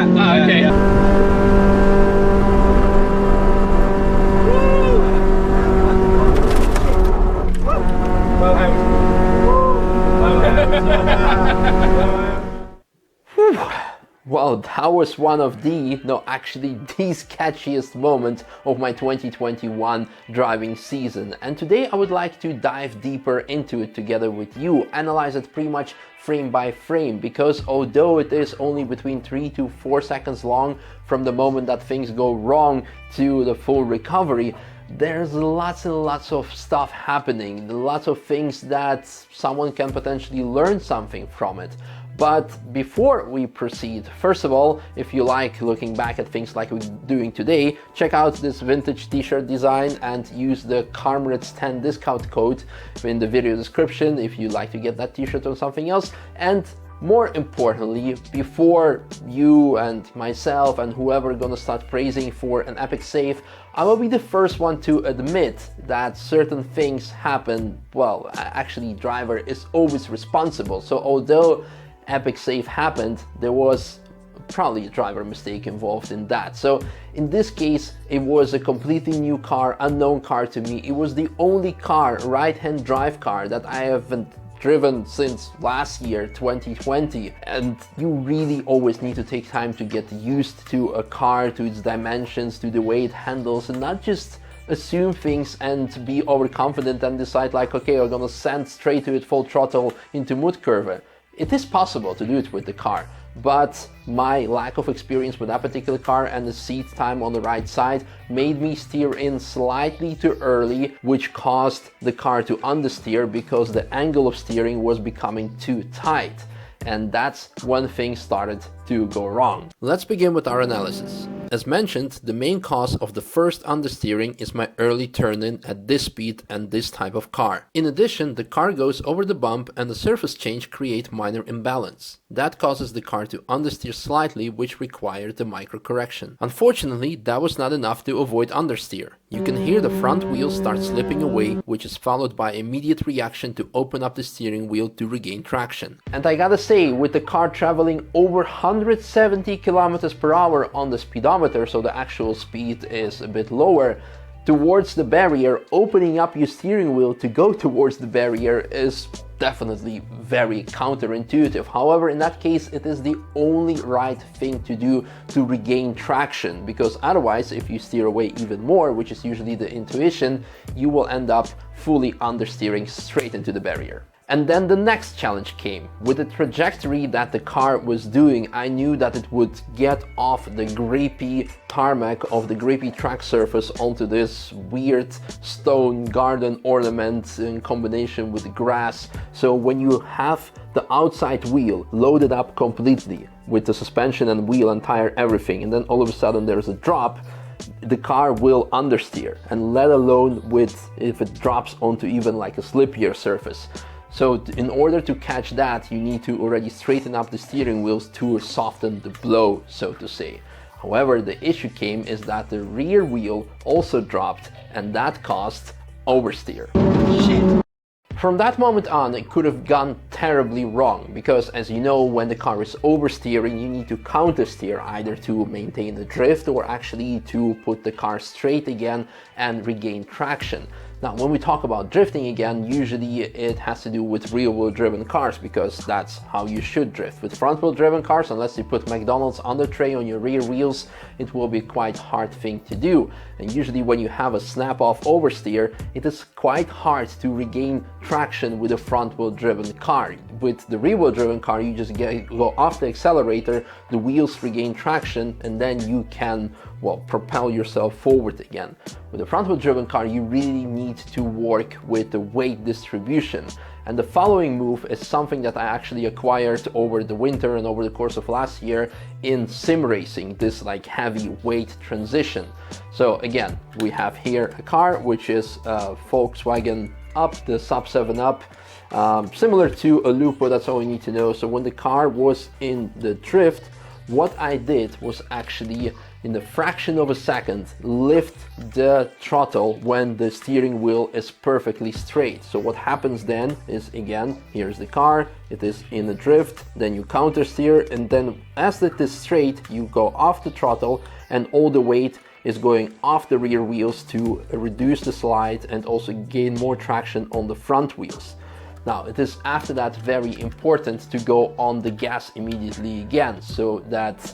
flat. Ah, okay. Well, that was one of actually the sketchiest moment of my 2021 driving season. And today I would like to dive deeper into it together with you, analyze it pretty much frame by frame, because although it is only between 3 to 4 seconds long from the moment that things go wrong to the full recovery, there's lots and lots of stuff happening, lots of things that someone can potentially learn something from it. But before we proceed, first of all, if you like looking back at things like we're doing today, check out this vintage t-shirt design and use the Carmrade 10 discount code in the video description if you'd like to get that t-shirt or something else. And more importantly, before you and myself and whoever gonna start praising for an epic save, I will be the first one to admit that certain things happen. Well, actually, driver is always responsible. So although epic save happened, there was probably a driver mistake involved in that. So in this case, it was a completely new car, unknown car to me. It was the only car, right-hand drive car, that I haven't driven since last year, 2020. And you really always need to take time to get used to a car, to its dimensions, to the way it handles, and not just assume things and be overconfident and decide like, okay, I'm gonna send straight to it full throttle into mud curve. It is possible to do it with the car, but my lack of experience with that particular car and the seat time on the right side made me steer in slightly too early, which caused the car to understeer because the angle of steering was becoming too tight. And that's when things started to go wrong. Let's begin with our analysis. As mentioned, the main cause of the first understeering is my early turn-in at this speed and this type of car. In addition, the car goes over the bump and the surface change create minor imbalance. That causes the car to understeer slightly, which required the micro correction. Unfortunately, that was not enough to avoid understeer. You can hear the front wheel start slipping away, which is followed by immediate reaction to open up the steering wheel to regain traction. And I gotta say, with the car traveling over 170 kilometers per hour on the speedometer, so the actual speed is a bit lower, towards the barrier, opening up your steering wheel to go towards the barrier is definitely very counterintuitive. However, in that case, it is the only right thing to do to regain traction, because otherwise, if you steer away even more, which is usually the intuition, you will end up fully understeering straight into the barrier. And then the next challenge came. With the trajectory that the car was doing, I knew that it would get off the grapey tarmac of the grapey track surface onto this weird stone garden ornament in combination with grass. So when you have the outside wheel loaded up completely with the suspension and wheel and tire, everything, and then all of a sudden there's a drop, the car will understeer, and let alone with if it drops onto even like a slippier surface. So in order to catch that, you need to already straighten up the steering wheels to soften the blow, so to say. However, the issue came is that the rear wheel also dropped, and that caused oversteer. Shit. From that moment on, it could have gone terribly wrong, because as you know, when the car is oversteering, you need to countersteer, either to maintain the drift or actually to put the car straight again and regain traction. Now, when we talk about drifting again, usually it has to do with rear-wheel driven cars, because that's how you should drift. With front-wheel driven cars, unless you put McDonald's on the tray on your rear wheels, it will be quite hard thing to do. And usually when you have a snap-off oversteer, it is quite hard to regain traction with a front-wheel driven car. With the rear-wheel driven car, you just go off the accelerator, the wheels regain traction, and then you can, well, propel yourself forward again. With a front-wheel driven car, you really need to work with the weight distribution. And the following move is something that I actually acquired over the winter and over the course of last year in sim racing, this like heavy weight transition. So again, we have here a car which is Volkswagen Up, the Sub 7 Up, similar to a Lupo, that's all you need to know. So when the car was in the drift, what I did was actually in a fraction of a second lift the throttle when the steering wheel is perfectly straight. So what happens then is, again, here's the car, it is in a drift, then you counter steer, and then as it is straight, you go off the throttle and all the weight is going off the rear wheels to reduce the slide and also gain more traction on the front wheels. Now, it is after that very important to go on the gas immediately again, so that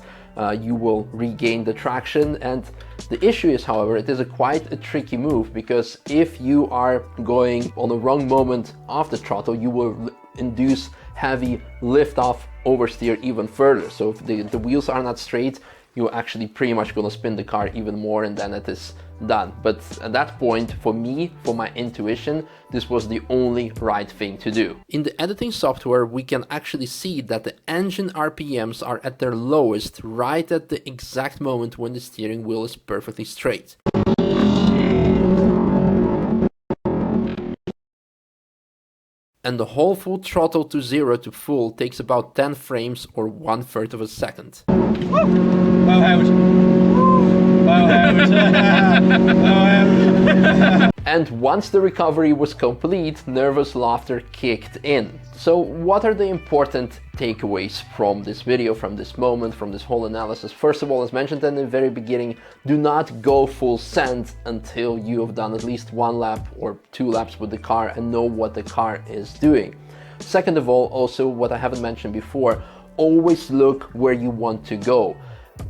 you will regain the traction. And the issue is, however, it is quite a tricky move, because if you are going on the wrong moment off the throttle, you will induce heavy lift off oversteer even further. So if the wheels are not straight, you're actually pretty much going to spin the car even more, and then it is done. But at that point, for me, for my intuition, this was the only right thing to do. In the editing software, we can actually see that the engine RPMs are at their lowest right at the exact moment when the steering wheel is perfectly straight. And the whole full throttle to 0 to full takes about 10 frames or 1/3 of a second. And once the recovery was complete, nervous laughter kicked in. So what are the important takeaways from this video, from this moment, from this whole analysis? First of all, as mentioned in the very beginning, do not go full send until you have done at least 1 lap or 2 laps with the car and know what the car is doing. Second of all, also what I haven't mentioned before, always look where you want to go.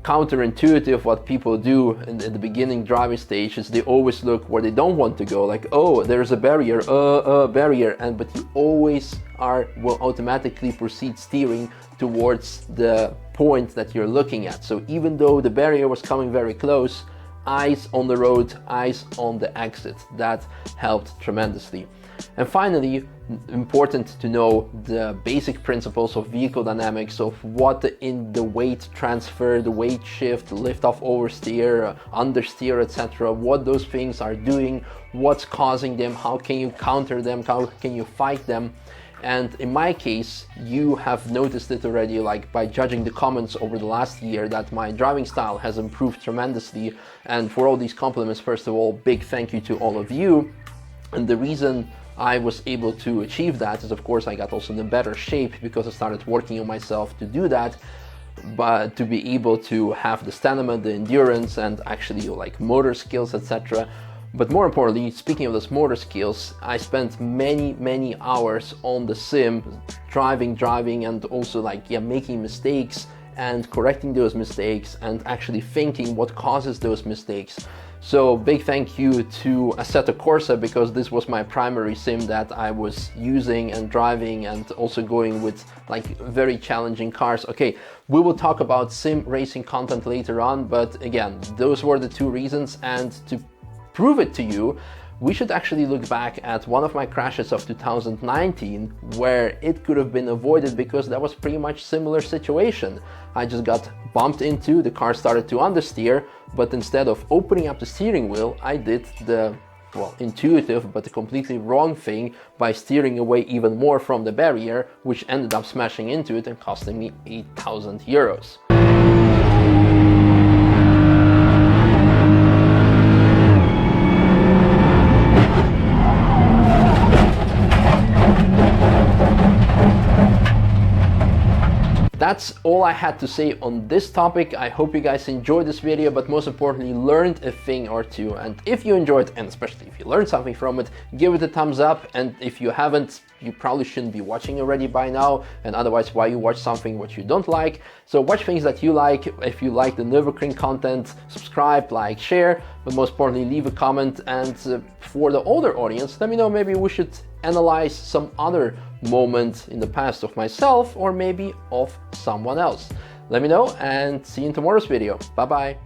Counterintuitive what people do in the beginning driving stage is they always look where they don't want to go, like, oh, there's a barrier, barrier, but you always will automatically proceed steering towards the point that you're looking at. So even though the barrier was coming very close, eyes on the road, eyes on the exit. That helped tremendously. And finally, important to know the basic principles of vehicle dynamics, of what in the weight transfer, the weight shift, lift off oversteer, understeer, etc., what those things are doing, what's causing them, how can you counter them, how can you fight them. And in my case, you have noticed it already, like by judging the comments over the last year, that my driving style has improved tremendously. And for all these compliments, first of all, big thank you to all of you. And the reason I was able to achieve that is, of course, I got also in a better shape because I started working on myself to do that, but to be able to have the stamina, the endurance, and actually like motor skills, etc. But more importantly, speaking of those motor skills, I spent many hours on the sim, driving, and also like, making mistakes and correcting those mistakes and actually thinking what causes those mistakes. So big thank you to Assetto Corsa, because this was my primary sim that I was using and driving, and also going with like very challenging cars. Okay, we will talk about sim racing content later on, but again, those were the two reasons. And to prove it to you, we should actually look back at one of my crashes of 2019, where it could have been avoided, because that was pretty much similar situation. I just got bumped into, the car started to understeer, but instead of opening up the steering wheel, I did the, well, intuitive but the completely wrong thing by steering away even more from the barrier, which ended up smashing into it and costing me 8,000 euros. That's all I had to say on this topic. I hope you guys enjoyed this video, but most importantly learned a thing or two. And if you enjoyed, and especially if you learned something from it, give it a thumbs up. And if you haven't, you probably shouldn't be watching already by now, and otherwise why you watch something what you don't like. So watch things that you like. If you like the Nürburgring content, subscribe, like, share, but most importantly leave a comment. And for the older audience, let me know, maybe we should analyze some other moment in the past of myself, or maybe of someone else. Let me know, and see you in tomorrow's video. Bye bye.